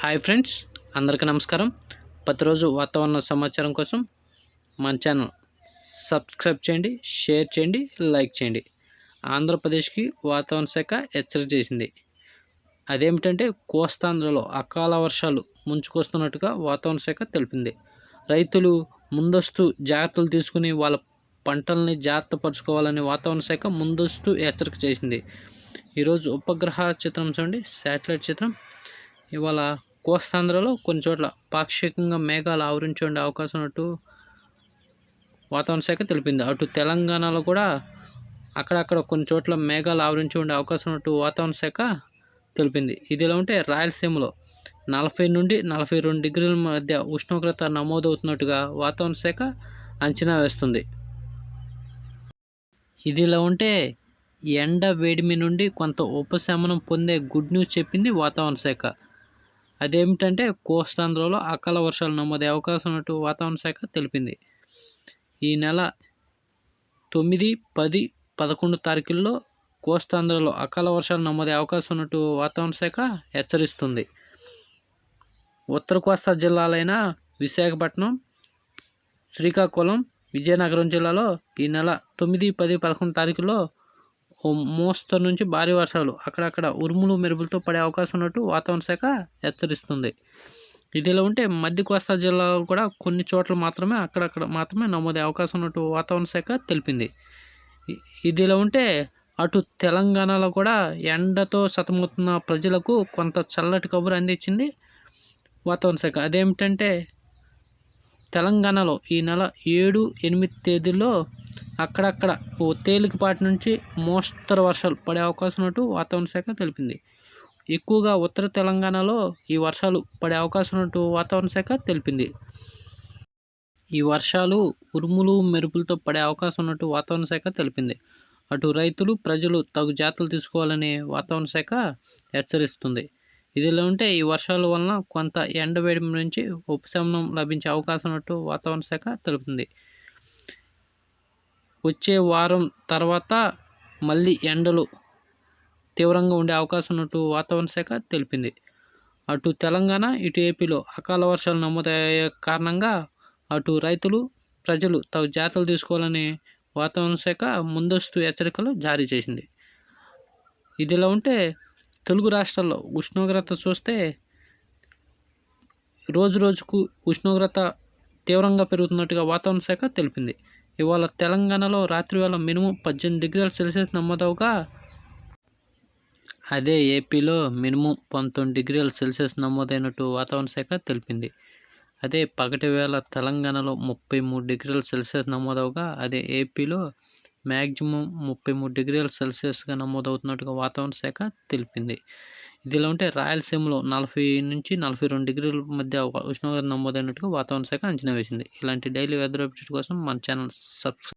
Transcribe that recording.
Hi friends, అందరికీ నమస్కారం. ప్రతిరోజు వాతావరణ సమాచారం కోసం మన ఛానల్ సబ్స్క్రైబ్ చేయండి, షేర్ చేయండి, లైక్ చేయండి. ఆంధ్రప్రదేశ్కి వాతావరణ శాఖ హెచ్చరిక చేసింది. అదేమిటంటే కోస్తాంధ్రలో అకాల వర్షాలు ముంచుకొస్తున్నట్టుగా వాతావరణ శాఖ తెలిపింది. రైతులు ముందస్తు జాగ్రత్తలు తీసుకుని వాళ్ళ పంటల్ని జాగ్రత్త పరుచుకోవాలని వాతావరణ శాఖ ముందస్తు హెచ్చరిక చేసింది. ఈరోజు ఉపగ్రహ చిత్రం చూడండి, శాటిలైట్ చిత్రం. ఇవాళ కోస్తాంధ్రలో కొన్ని చోట్ల పాక్షికంగా మేఘాలు ఆవరించి ఉండే అవకాశం ఉన్నట్టు వాతావరణ శాఖ తెలిపింది. అటు తెలంగాణలో కూడా అక్కడక్కడ కొన్ని చోట్ల మేఘాలు ఆవరించి ఉండే అవకాశం ఉన్నట్టు వాతావరణ శాఖ తెలిపింది. ఇదిలా ఉంటే రాయలసీమలో 40 నుండి 42 డిగ్రీల మధ్య ఉష్ణోగ్రత నమోదవుతున్నట్టుగా వాతావరణ శాఖ అంచనా వేస్తుంది. ఇదిలా ఉంటే ఎండ వేడిమి నుండి కొంత ఉపశమనం పొందే గుడ్ న్యూస్ చెప్పింది వాతావరణ శాఖ. అదేమిటంటే కోస్తాంధ్రలో అకాల వర్షాలు నమోదే అవకాశం ఉన్నట్టు వాతావరణ శాఖ తెలిపింది. ఈ నెల 9, 10, 11 తారీఖుల్లో కోస్తాంధ్రలో అకాల వర్షాలు నమోదే అవకాశం ఉన్నట్టు వాతావరణ శాఖ హెచ్చరిస్తుంది. ఉత్తర కోస్తా జిల్లాలైన విశాఖపట్నం, శ్రీకాకుళం, విజయనగరం జిల్లాలో ఈ నెల 9, 10, 11 తారీఖుల్లో మోస్తరు నుంచి భారీ వర్షాలు అక్కడక్కడ ఉరుములు మెరుపులతో పడే అవకాశం ఉన్నట్టు వాతావరణ శాఖ హెచ్చరిస్తుంది. ఇదిలా ఉంటే మధ్య కోస్తా జిల్లాలో కూడా కొన్ని చోట్ల మాత్రమే అక్కడక్కడ మాత్రమే నమోదే అవకాశం ఉన్నట్టు వాతావరణ శాఖ తెలిపింది. ఇదిలా ఉంటే అటు తెలంగాణలో కూడా ఎండతో సతమవుతున్న ప్రజలకు కొంత చల్లటి కబురు అందించింది వాతావరణ శాఖ. అదేమిటంటే తెలంగాణలో ఈ నెల 7, 8 తేదీల్లో అక్కడక్కడ ఓ తేలికపాటి నుంచి మోస్తరు వర్షాలు పడే అవకాశం ఉన్నట్టు వాతావరణ శాఖ తెలిపింది. ఎక్కువగా ఉత్తర తెలంగాణలో ఈ వర్షాలు పడే అవకాశం ఉన్నట్టు వాతావరణ శాఖ తెలిపింది. ఈ వర్షాలు ఉరుములు మెరుపులతో పడే అవకాశం ఉన్నట్టు వాతావరణ శాఖ తెలిపింది. అటు రైతులు ప్రజలు తగు జాగ్రత్తలు తీసుకోవాలని వాతావరణ శాఖ హెచ్చరిస్తుంది. ఇదిలా ఉంటే ఈ వర్షాల వలన కొంత ఎండవేడి నుంచి ఉపశమనం లభించే అవకాశం ఉన్నట్టు వాతావరణ శాఖ తెలుపుతుంది. వచ్చే వారం తర్వాత మళ్ళీ ఎండలు తీవ్రంగా ఉండే అవకాశం ఉన్నట్టు వాతావరణ శాఖ తెలిపింది. అటు తెలంగాణ, ఇటు ఏపీలో అకాల వర్షాలు నమోదయ్యే కారణంగా అటు రైతులు ప్రజలు తగు జాగ్రత్తలు తీసుకోవాలని వాతావరణ శాఖ ముందస్తు హెచ్చరికలు జారీ చేసింది. ఇదిలా ఉంటే తెలుగు రాష్ట్రాల్లో ఉష్ణోగ్రత చూస్తే రోజు రోజుకు ఉష్ణోగ్రత తీవ్రంగా పెరుగుతున్నట్టుగా వాతావరణ శాఖ తెలిపింది. ఇవాళ తెలంగాణలో రాత్రివేళ మినిమం 18 డిగ్రీల సెల్సియస్ నమోదవగా అదే ఏపీలో మినిమం 19 డిగ్రీల సెల్సియస్ నమోదైనట్టు వాతావరణ శాఖ తెలిపింది. అదే పగటి వేళ తెలంగాణలో 33 డిగ్రీల సెల్సియస్ నమోదవగా అదే ఏపీలో మ్యాక్సిమం 33 డిగ్రీల సెల్సియస్గా నమోదవుతున్నట్టుగా వాతావరణ శాఖ తెలిపింది. ఇదిలా ఉంటే రాయలసీమలో 40 నుంచి 42 డిగ్రీల మధ్య ఉష్ణోగ్రత నమోదైనట్టుగా వాతావరణ శాఖ అంచనా వేసింది. ఇలాంటి డైలీ వెదర్ అప్డేట్ కోసం మన ఛానల్ సబ్స్క్రైబ్